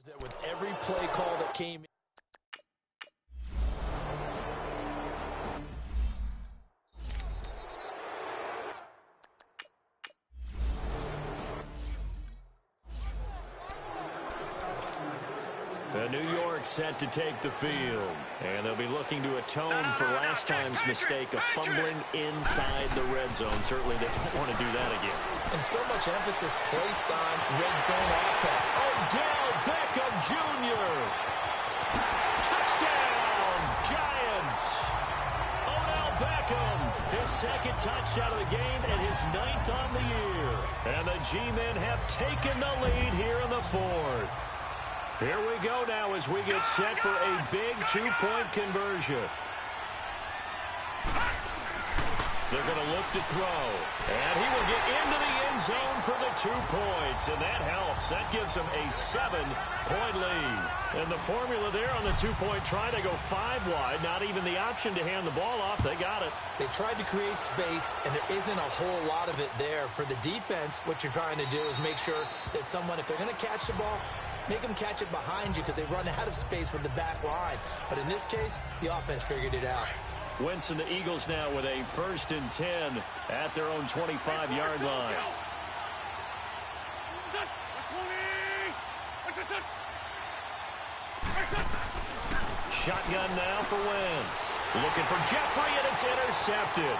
That with every play call that came in. New York set to take the field. And they'll be looking to atone for last time's mistake of fumbling inside the red zone. Certainly they don't want to do that again. And so much emphasis placed on red zone offense. Odell Beckham Jr. Touchdown, Giants. Odell Beckham, his second touchdown of the game and his 9th on the year. And the G-men have taken the lead here in the 4th. Here we go now as we get set for a big 2-point conversion. They're going to look to throw. And he will get into the end zone for the 2 points. And that helps. That gives them a 7-point lead. And the formula there on the 2-point try, they go 5 wide. Not even the option to hand the ball off. They got it. They tried to create space, and there isn't a whole lot of it there. For the defense, what you're trying to do is make sure that someone, if they're going to catch the ball, make them catch it behind you because they run out of space with the back line. But in this case, the offense figured it out. Wentz and the Eagles now with a 1st and 10 at their own 25-yard line. Shotgun now for Wentz. Looking for Jeffrey, and it's intercepted.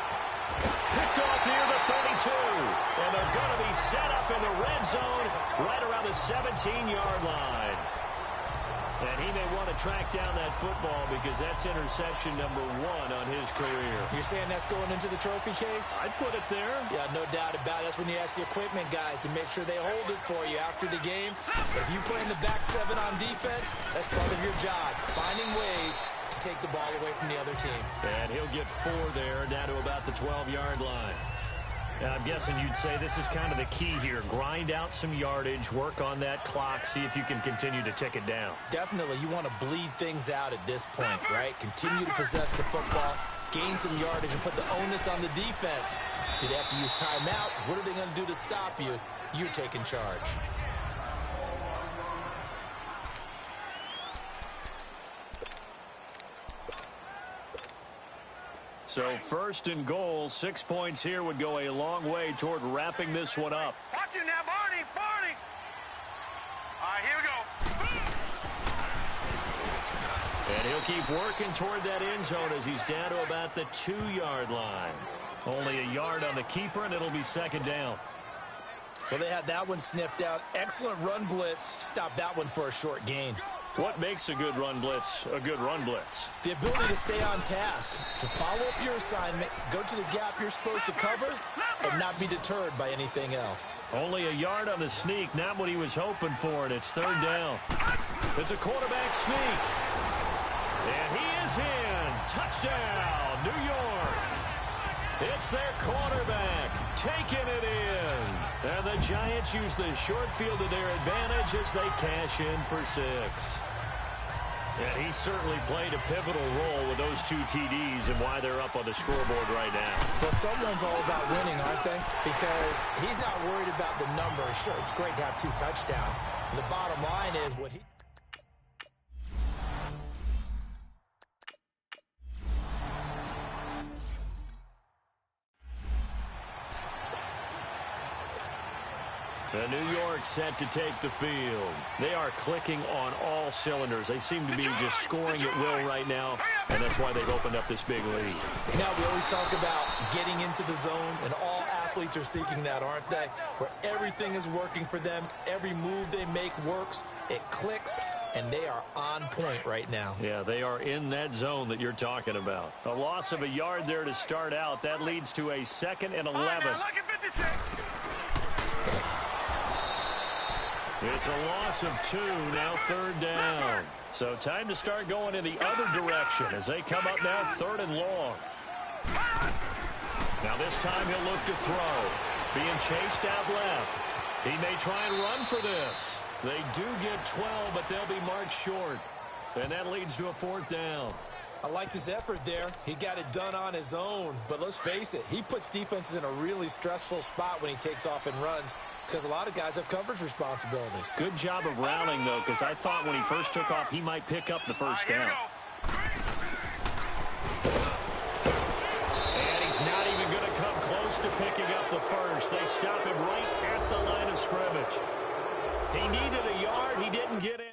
Picked off near the 32. And they're going to be set up in the red zone right around the 17-yard line. And he may want to track down that football because that's interception number 1 on his career. You're saying that's going into the trophy case? I'd put it there. Yeah, no doubt about it. That's when you ask the equipment guys to make sure they hold it for you after the game. But if you play in the back 7 on defense, that's part of your job, finding ways to take the ball away from the other team. And he'll get 4 there, down to about the 12-yard line. And I'm guessing you'd say this is kind of the key here. Grind out some yardage, work on that clock, see if you can continue to tick it down. Definitely. You want to bleed things out at this point, right? Continue to possess the football, gain some yardage, and put the onus on the defense. Do they have to use timeouts? What are they going to do to stop you? You're taking charge. So 1st and goal, 6 points here would go a long way toward wrapping this one up. Watch him now, Barney. All right, here we go. And he'll keep working toward that end zone as he's down to about the 2-yard line. Only a yard on the keeper, and it'll be second down. Well, they had that one sniffed out. Excellent run blitz. Stopped that one for a short gain. What makes a good run blitz a good run blitz? The ability to stay on task, to follow up your assignment, go to the gap you're supposed to cover, and not be deterred by anything else. Only a yard on the sneak, not what he was hoping for, and it's third down. It's a quarterback sneak. And he is in. Touchdown, New York. It's their quarterback taking it in. And the Giants use the short field to their advantage as they cash in for 6. And he certainly played a pivotal role with those 2 TDs and why they're up on the scoreboard right now. Well, someone's all about winning, aren't they? Because he's not worried about the number. Sure, it's great to have 2 touchdowns. And the bottom line is what he... The New York set to take the field. They are clicking on all cylinders. They seem to be just scoring at will right now, and that's why they've opened up this big lead. Now, we always talk about getting into the zone, and all athletes are seeking that, aren't they? Where everything is working for them, every move they make works, it clicks, and they are on point right now. Yeah, they are in that zone that you're talking about. A loss of a yard there to start out. That leads to a 2nd and 11. It's a loss of 2, now third down. So time to start going in the other direction as they come up now 3rd and long. Now this time he'll look to throw. Being chased out left. He may try and run for this. They do get 12, but they'll be marked short. And that leads to a 4th down. I liked his effort there. He got it done on his own. But let's face it, he puts defenses in a really stressful spot when he takes off and runs because a lot of guys have coverage responsibilities. Good job of rallying, though, because I thought when he first took off, he might pick up the first down. And he's not even going to come close to picking up the first. They stop him right at the line of scrimmage. He needed a yard. He didn't get it.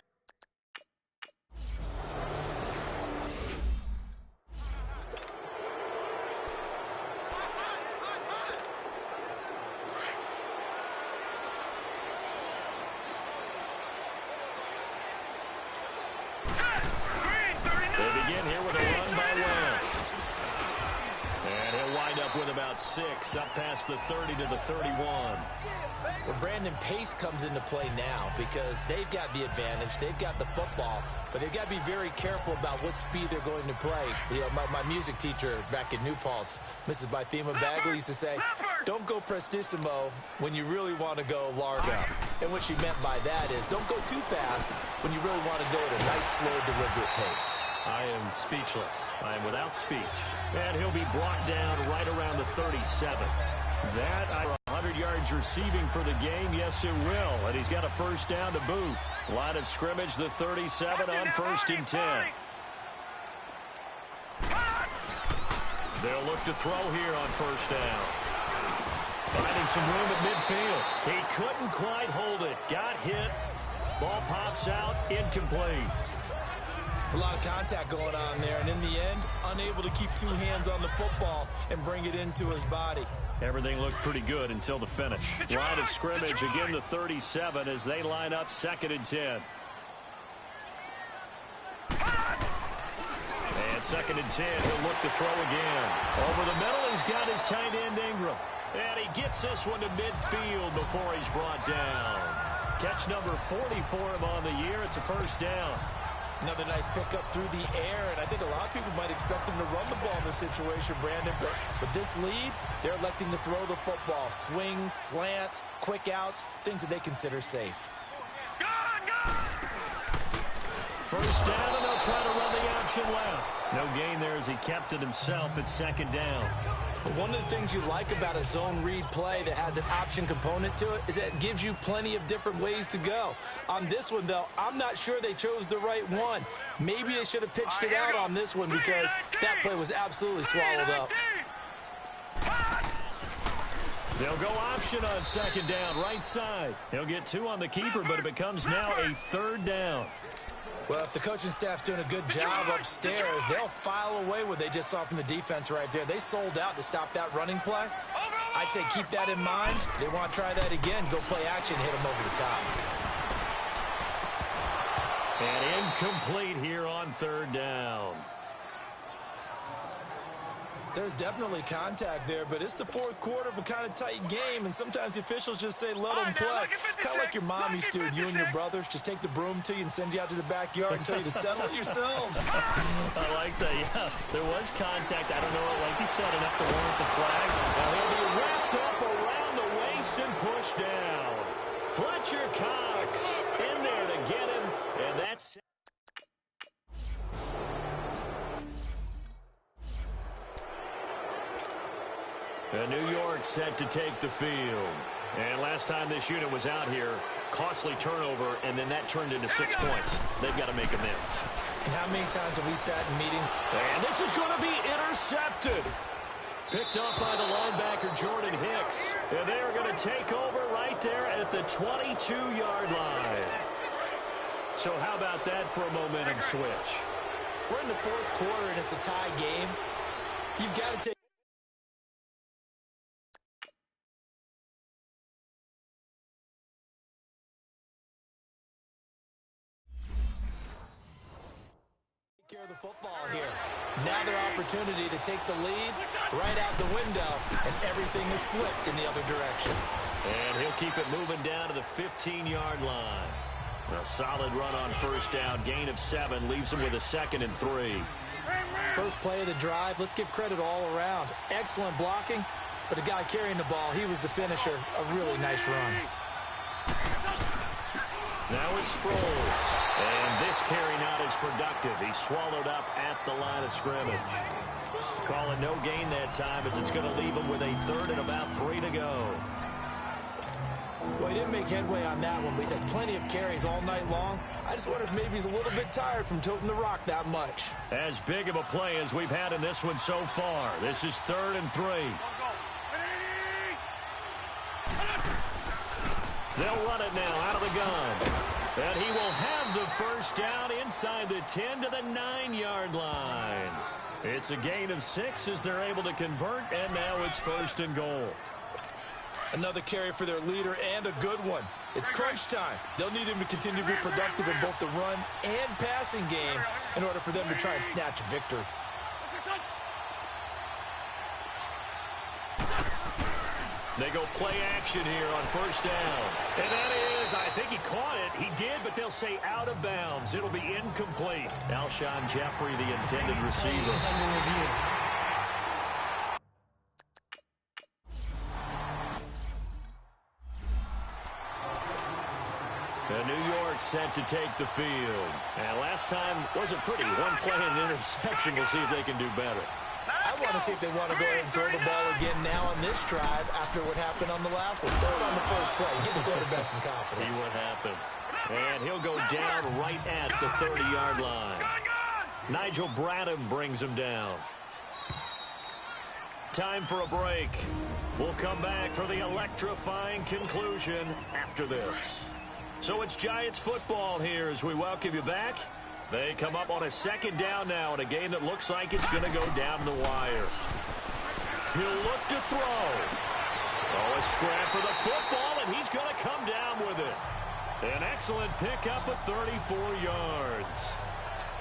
They begin here with a run by West. And he'll wind up with about 6 up past the 30 to the 31. Well, Brandon, pace comes into play now because they've got the advantage. They've got the football, but they've got to be very careful about what speed they're going to play. You know, my music teacher back in New Paltz, Mrs. Bythema Bagley, used to say, don't go prestissimo when you really want to go largo. And what she meant by that is don't go too fast when you really want to go at a nice, slow, deliberate pace. I am speechless. I am without speech. And he'll be brought down right around the 37. That 100 yards receiving for the game, yes it will. And he's got a first down to boot. Line of scrimmage, the 37 on 1st and 10. They'll look to throw here on 1st down. Finding some room at midfield. He couldn't quite hold it. Got hit. Ball pops out, incomplete. It's a lot of contact going on there, and in the end, unable to keep 2 hands on the football and bring it into his body. Everything looked pretty good until the finish. Line of scrimmage, again the 37 as they line up 2nd and 10. And 2nd and 10, he'll look to throw again. Over the middle, he's got his tight end Ingram. And he gets this one to midfield before he's brought down. Catch number 40 for him on the year. It's a first down. Another nice pickup through the air, and I think a lot of people might expect him to run the ball in this situation, Brandon, but with this lead, they're electing to throw the football. Swings, slants, quick outs, things that they consider safe. First down, and they'll try to run the option left. No gain there as he kept it himself at 2nd down. But one of the things you like about a zone read play that has an option component to it is that it gives you plenty of different ways to go. On this one, though, I'm not sure they chose the right one. Maybe they should have pitched it out on this one because that play was absolutely swallowed up. They'll go option on 2nd down, right side. He'll get 2 on the keeper, but it becomes now a 3rd down. Well, if the coaching staff's doing a good job upstairs, they'll file away what they just saw from the defense right there. They sold out to stop that running play. I'd say keep that in mind. They want to try that again. Go play action, hit them over the top. And incomplete here on third down. There's definitely contact there, but it's the fourth quarter of a kind of tight game, and sometimes the officials just say, let them play. Kind of like your mom used to, you and your brothers. Just take the broom to you and send you out to the backyard and tell you to settle it yourselves. I like that, yeah. There was contact. I don't know, like you said, enough to warrant the flag. Now he'll be wrapped up around the waist and pushed down. Fletcher Cox in there to get him, and that's... New York set to take the field. And last time this unit was out here, costly turnover, and then that turned into 6 points. They've got to make amends. And how many times have we sat in meetings? And this is going to be intercepted. Picked up by the linebacker, Jordan Hicks. And they are going to take over right there at the 22-yard line. So how about that for a momentum switch? We're in the fourth quarter, and it's a tie game. You've got to take care of the football here. Now their opportunity to take the lead right out the window, and everything is flipped in the other direction. And he'll keep it moving down to the 15-yard line. A solid run on first down. Gain of 7 leaves him with a 2nd and 3. First play of the drive. Let's give credit all around. Excellent blocking, but the guy carrying the ball, he was the finisher. A really nice run. Now it's Sproles. And this carry not as productive. He's swallowed up at the line of scrimmage. Calling no gain that time as it's going to leave him with a 3rd and about 3 to go. Well, he didn't make headway on that one, but he's had plenty of carries all night long. I just wonder if maybe he's a little bit tired from toting the rock that much. As big of a play as we've had in this one so far. This is 3rd and 3. They'll run it now out of the gun. And he will have the first down inside the 10 to the 9-yard line. It's a gain of 6 as they're able to convert, and now it's 1st and goal. Another carry for their leader, and a good one. It's crunch time. They'll need him to continue to be productive in both the run and passing game in order for them to try and snatch a victory. They go play action here on first down. And that is, I think he caught it. He did, but they'll say out of bounds. It'll be incomplete. Alshon Jeffrey, the intended receiver. Is under review. New York set to take the field. And last time wasn't pretty. One play and an interception. We'll see if they can do better. I want to see if they want to go ahead and throw the ball again now on this drive after what happened on the last one. Throw it on the first play. Give the quarterback some confidence. See what happens. And he'll go down right at the 30-yard line. Nigel Bradham brings him down. Time for a break. We'll come back for the electrifying conclusion after this. So it's Giants football here as we welcome you back. They come up on a 2nd down now in a game that looks like it's going to go down the wire. He'll look to throw. Oh, a scrap for the football, and he's going to come down with it. An excellent pickup of 34 yards.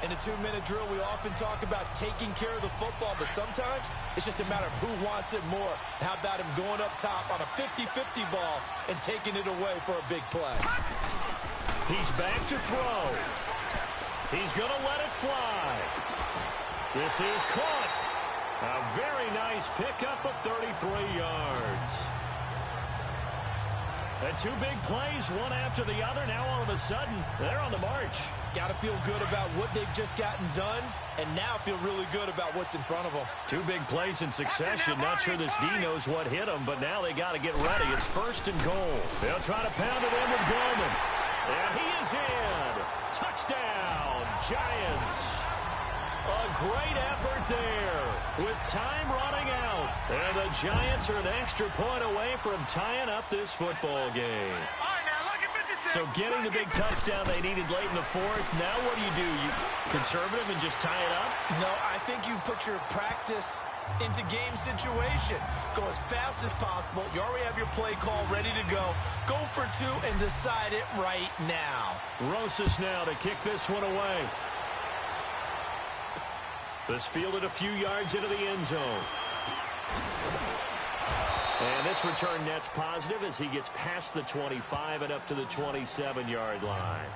In a 2-minute drill, we often talk about taking care of the football, but sometimes it's just a matter of who wants it more. How about him going up top on a 50-50 ball and taking it away for a big play? He's back to throw. He's going to let it fly. This is caught. A very nice pickup of 33 yards. And 2 big plays, one after the other. Now all of a sudden, they're on the march. Got to feel good about what they've just gotten done, and now feel really good about what's in front of them. 2 big plays in succession. Not sure this D knows what hit them, but now they got to get ready. It's 1st and goal. They'll try to pound it in with Gorman. And he is in. Touchdown, Giants. A great effort there with time running out. And the Giants are an extra point away from tying up this football game. All right, now look at 56. So getting the big touchdown they needed late in the fourth. Now what do? You conservative and just tie it up? No, I think you put your practice into game situation. Go as fast as possible. You already have your play call ready to go. Go for two and decide it right now. Rosas now to kick this one away. This fielded a few yards into the end zone. And this return net's positive as he gets past the 25 and up to the 27-yard line.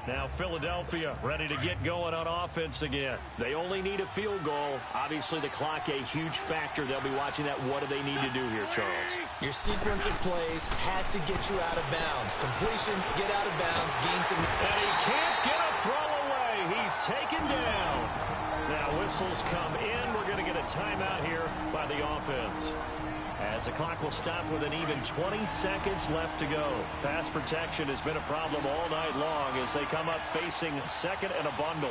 Now Philadelphia ready to get going on offense again. They only need a field goal. Obviously the clock a huge factor. They'll be watching that. What do they need to do here, Charles? Your sequence of plays has to get you out of bounds. Completions, get out of bounds, gain some... And he can't get a throw away. He's taken down. Now whistles come in. We're going to get a timeout here by the offense. As the clock will stop with an even 20 seconds left to go. Pass protection has been a problem all night long as they come up facing second and a bundle.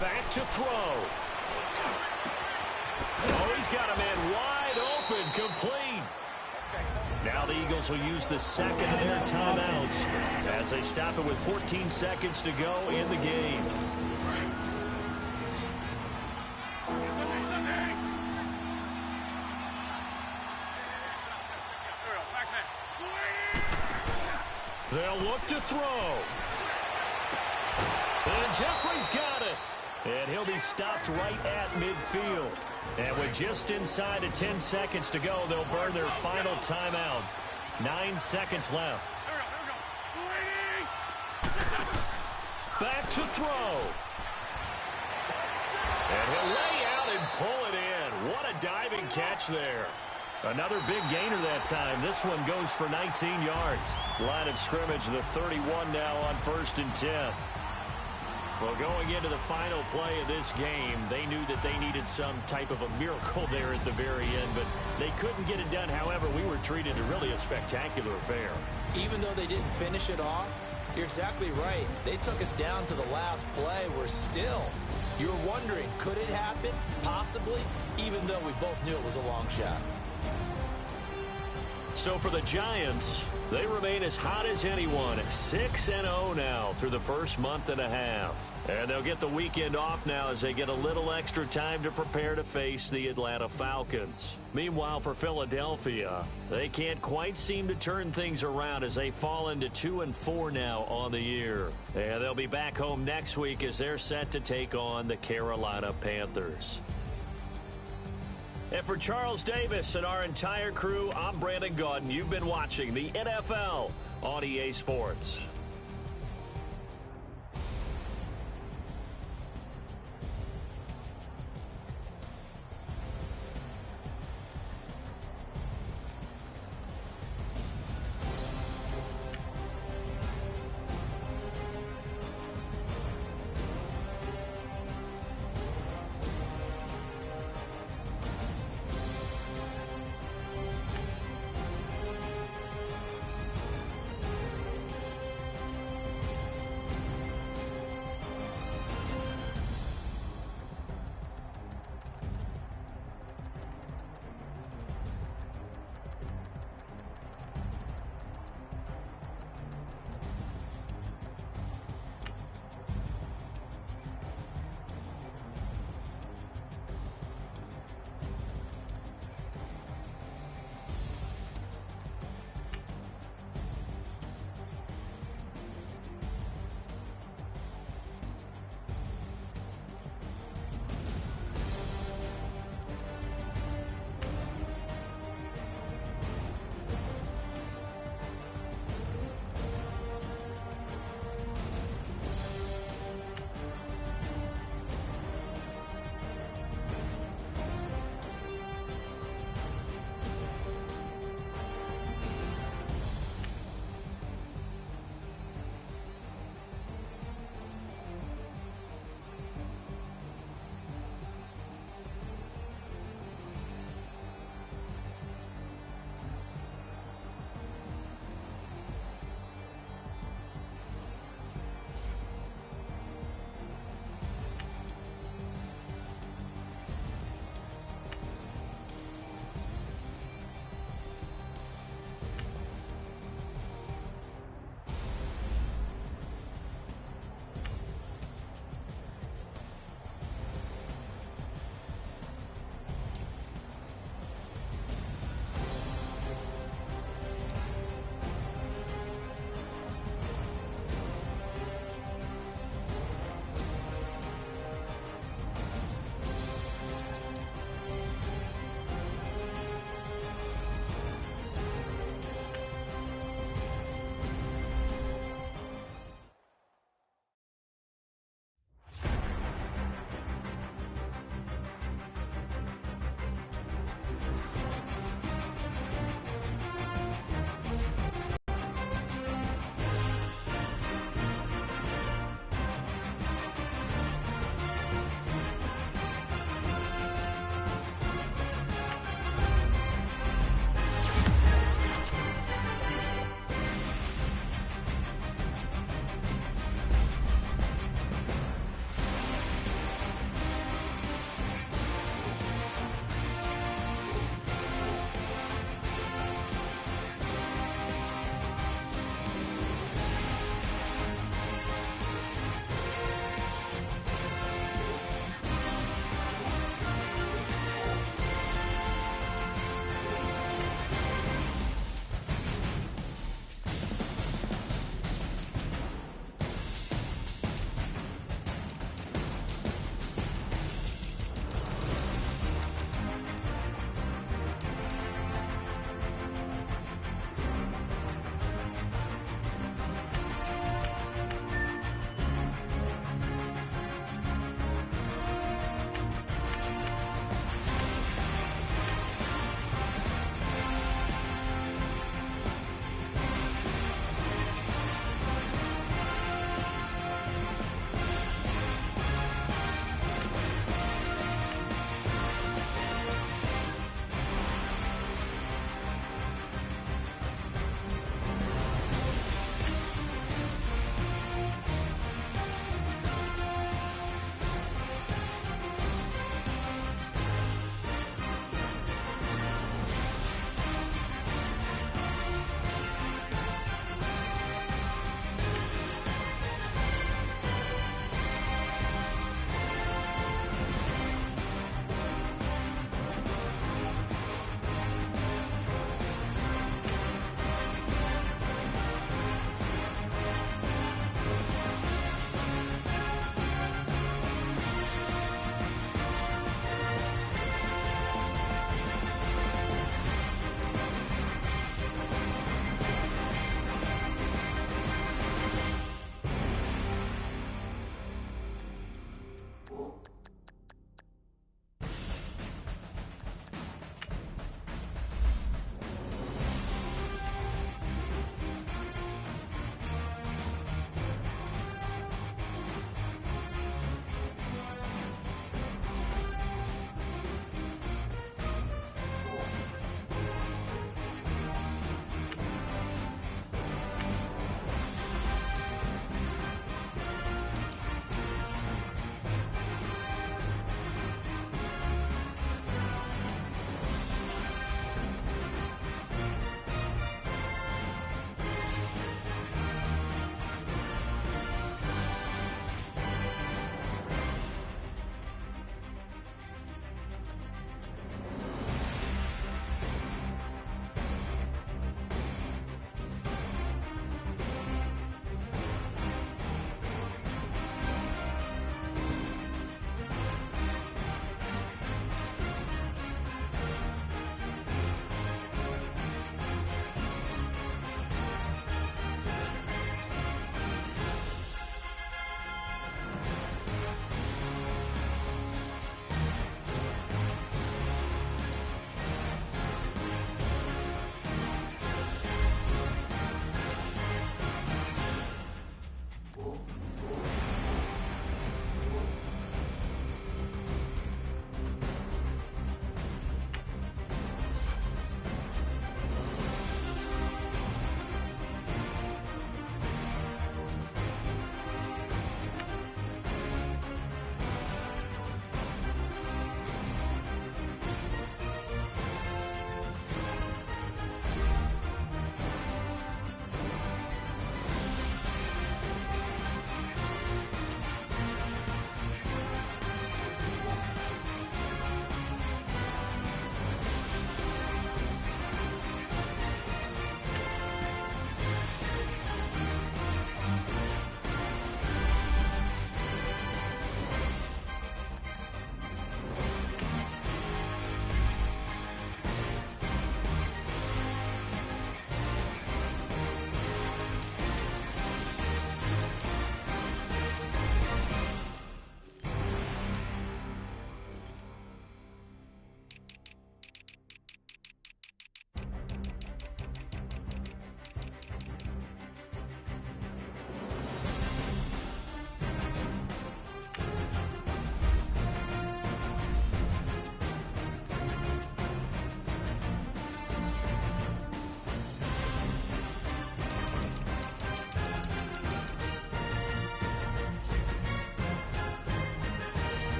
Back to throw. Oh, he's got a man wide open, complete. Now the Eagles will use the second of their timeouts as they stop it with 14 seconds to go in the game. They'll look to throw. And Jeffrey's got it. And he'll be stopped right at midfield. And with just inside of 10 seconds to go, they'll burn their final timeout. 9 seconds left. Back to throw. And he'll lay out and pull it in. What a diving catch there. Another big gainer that time. This one goes for 19 yards. Line of scrimmage, the 31 now on 1st and 10. Well, going into the final play of this game, they knew that they needed some type of a miracle there at the very end, but they couldn't get it done. However, we were treated to really a spectacular affair. Even though they didn't finish it off, you're exactly right. They took us down to the last play. We're still, you were wondering, could it happen? Possibly, even though we both knew it was a long shot. So for the Giants, they remain as hot as anyone, 6-0 now through the first month and a half. And they'll get the weekend off now as they get a little extra time to prepare to face the Atlanta Falcons. Meanwhile, for Philadelphia, they can't quite seem to turn things around as they fall into 2-4 now on the year. And they'll be back home next week as they're set to take on the Carolina Panthers. And for Charles Davis and our entire crew, I'm Brandon Gaudin. You've been watching the NFL on EA Sports.